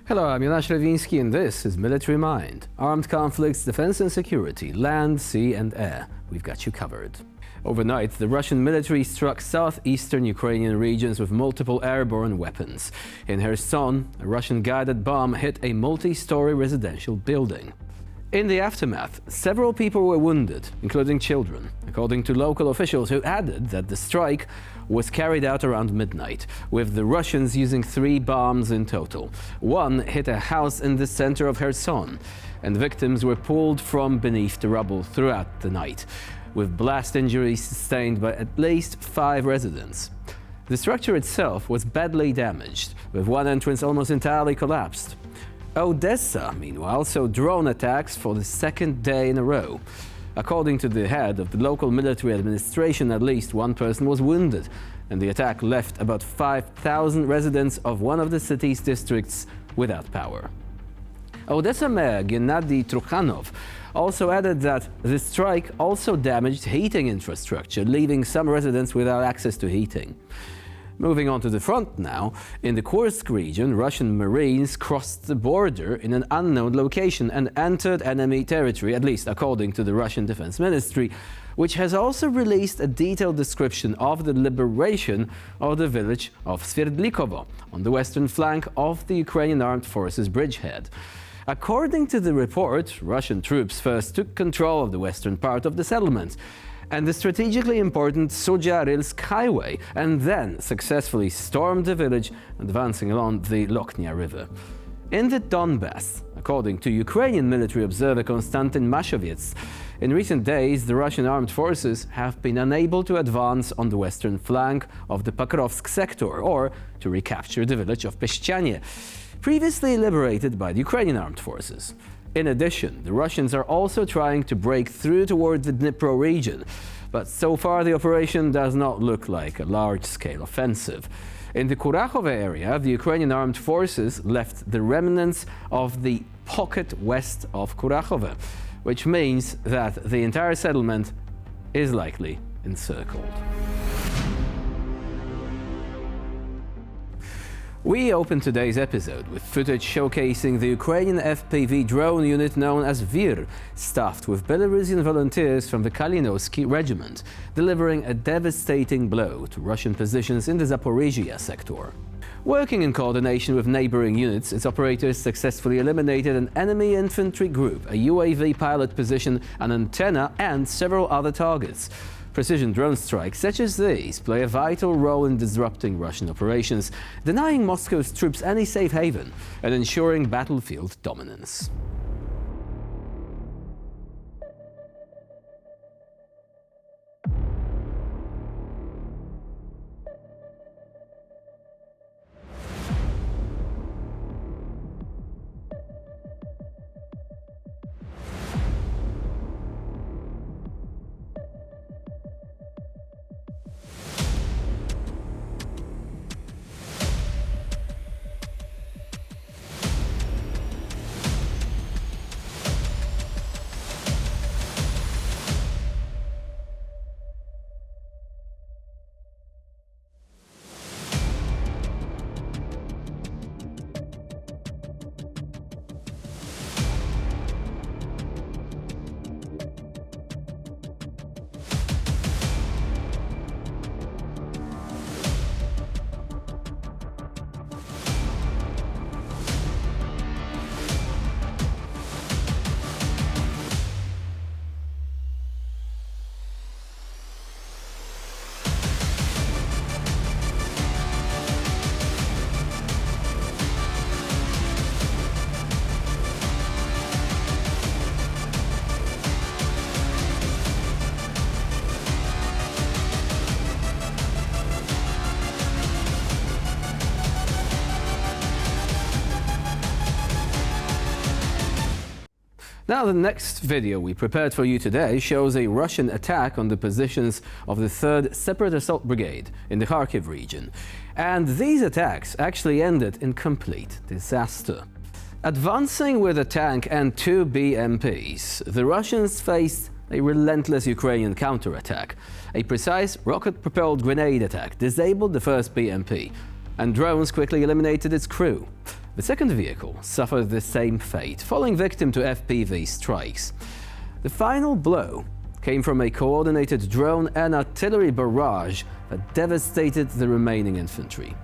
Hello, I'm Jonasz Lewiński and this is Military Mind. Armed conflicts, defense and security, land, sea and air. We've got you covered. Overnight, the Russian military struck southeastern Ukrainian regions with multiple airborne weapons. In Kherson, a Russian guided bomb hit a multi-story residential building. In the aftermath, several people were wounded, including children, according to local officials who added that the strike was carried out around midnight, with the Russians using 3 bombs in total. One hit a house in the center of Kherson, and victims were pulled from beneath the rubble throughout the night, with blast injuries sustained by at least 5 residents. The structure itself was badly damaged, with one entrance almost entirely collapsed. Odessa, meanwhile, saw drone attacks for the second day in a row. According to the head of the local military administration, at least one person was wounded, and the attack left about 5,000 residents of one of the city's districts without power. Odessa Mayor Gennady Trukhanov also added that the strike also damaged heating infrastructure, leaving some residents without access to heating. Moving on to the front now, in the Kursk region, Russian Marines crossed the border in an unknown location and entered enemy territory, at least according to the Russian Defense Ministry, which has also released a detailed description of the liberation of the village of Sverdlikovo on the western flank of the Ukrainian Armed Forces bridgehead. According to the report, Russian troops first took control of the western part of the settlement and the strategically important Sudzha-Rylsk highway, and then successfully stormed the village, advancing along the Lokhnya River. In the Donbass, according to Ukrainian military observer Konstantin Mashoviets, in recent days the Russian armed forces have been unable to advance on the western flank of the Pokrovsk sector or to recapture the village of Peshchanie, previously liberated by the Ukrainian armed forces. In addition, the Russians are also trying to break through toward the Dnipro region, but so far the operation does not look like a large-scale offensive. In the Kurakhove area, the Ukrainian armed forces left the remnants of the pocket west of Kurakhove, which means that the entire settlement is likely encircled. We open today's episode with footage showcasing the Ukrainian FPV drone unit known as Vir, staffed with Belarusian volunteers from the Kalinowski regiment, delivering a devastating blow to Russian positions in the Zaporizhzhia sector. Working in coordination with neighboring units, its operators successfully eliminated an enemy infantry group, a UAV pilot position, an antenna, and several other targets. Precision drone strikes such as these play a vital role in disrupting Russian operations, denying Moscow's troops any safe haven and ensuring battlefield dominance. Now, the next video we prepared for you today shows a Russian attack on the positions of the 3rd Separate Assault Brigade in the Kharkiv region. And these attacks actually ended in complete disaster. Advancing with a tank and 2 BMPs, the Russians faced a relentless Ukrainian counterattack. A precise rocket-propelled grenade attack disabled the first BMP, and drones quickly eliminated its crew. The second vehicle suffered the same fate, falling victim to FPV strikes. The final blow came from a coordinated drone and artillery barrage that devastated the remaining infantry.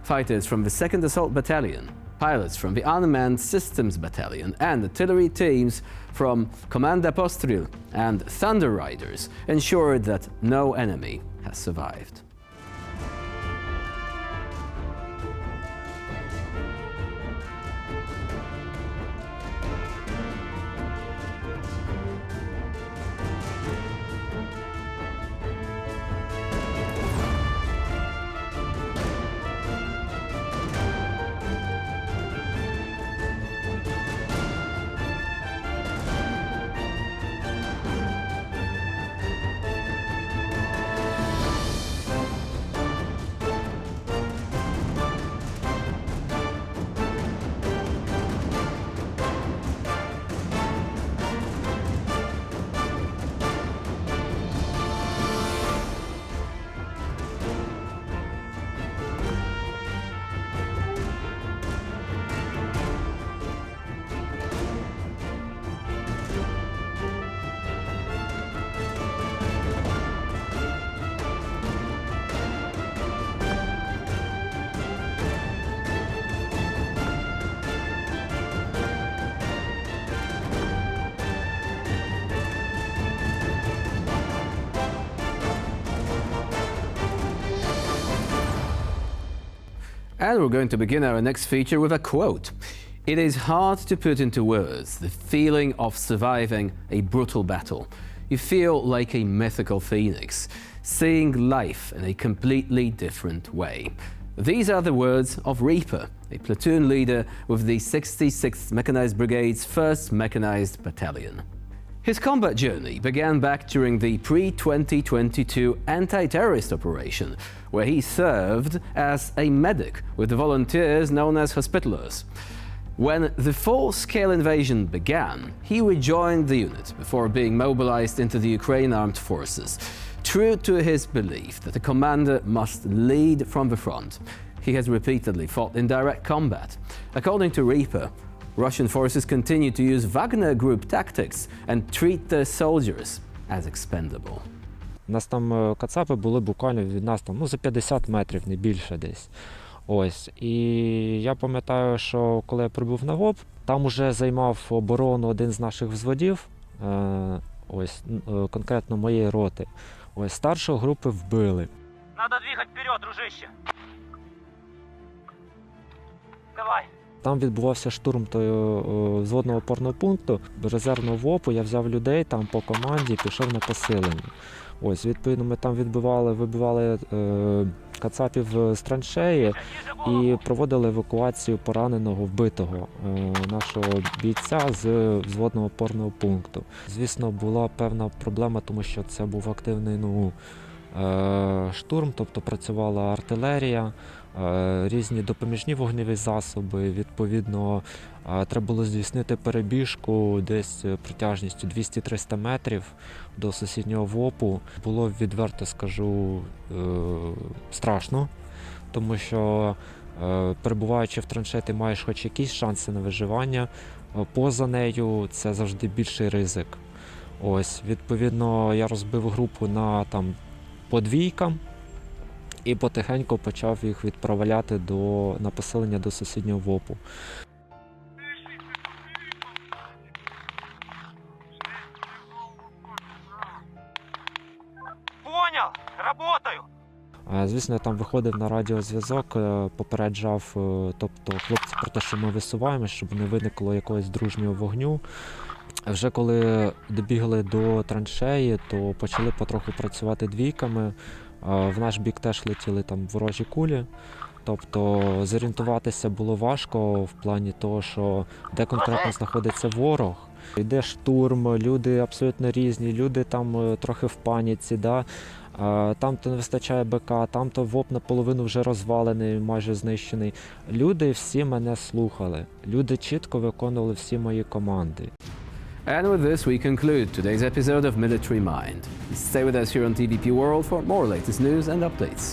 Fighters from the 2nd Assault Battalion, pilots from the Unmanned Systems Battalion, and artillery teams from Komanda Postryl and Thunder Riders ensured that no enemy has survived. And we're going to begin our next feature with a quote. "It is hard to put into words the feeling of surviving a brutal battle. You feel like a mythical phoenix, seeing life in a completely different way." These are the words of Reaper, a platoon leader with the 66th Mechanized Brigade's 1st Mechanized Battalion. His combat journey began back during the pre-2022 anti-terrorist operation, where he served as a medic with the volunteers known as Hospitalers. When the full-scale invasion began, he rejoined the unit before being mobilized into the Ukrainian armed forces. True to his belief that the commander must lead from the front, he has repeatedly fought in direct combat. According to Reaper, Russian forces continue to use Wagner Group tactics and treat their soldiers as expendable. У нас там кацапи були буквально від нас там, за 50 метрів, не більше десь. Ось. І я пам'ятаю, що коли я прибув на ВОП, там уже займав оборону один з наших взводів, конкретно моєї роти. Ось, старшого групи вбили. Надо двигать вперед, дружище. Давай. Там відбувався штурм взводного опорного пункту, резервного ВОПу, я взяв людей там по команді, пішов на посилення. Ось, відповідно, ми там вибивали кацапів з траншеї і проводили евакуацію пораненого, вбитого нашого бійця з взводного опорного пункту. Звісно, була певна проблема, тому що це був активний штурм, тобто працювала артилерія, різні допоміжні вогневі засоби. Відповідно, треба було здійснити перебіжку десь протяжністю 200-300 метрів до сусіднього ВОПу. Було, відверто скажу, страшно, тому що перебуваючи в траншеї, ти маєш хоч якісь шанси на виживання. Поза нею це завжди більший ризик. Ось, відповідно, я розбив групу по двійкам і потихеньку почав їх відправляти на поселення до сусіднього ВОПу. Понял, работаю. Звісно, я там виходив на радіозв'язок, попереджав, тобто хлопці про те, що ми висуваємось, щоб не виникло якогось дружнього вогню. Вже коли добігли до траншеї, то почали потроху працювати двійками. В наш бік теж летіли там ворожі кулі. Тобто зорієнтуватися було важко в плані того, що де конкретно знаходиться ворог. Йде штурм, люди абсолютно різні, люди там трохи в паніці, да? Там-то не вистачає БК, там-то ВОП наполовину вже розвалений, майже знищений. Люди всі мене слухали, люди чітко виконували всі мої команди. And with this, we conclude today's episode of Military Mind. Stay with us here on TVP World for more latest news and updates.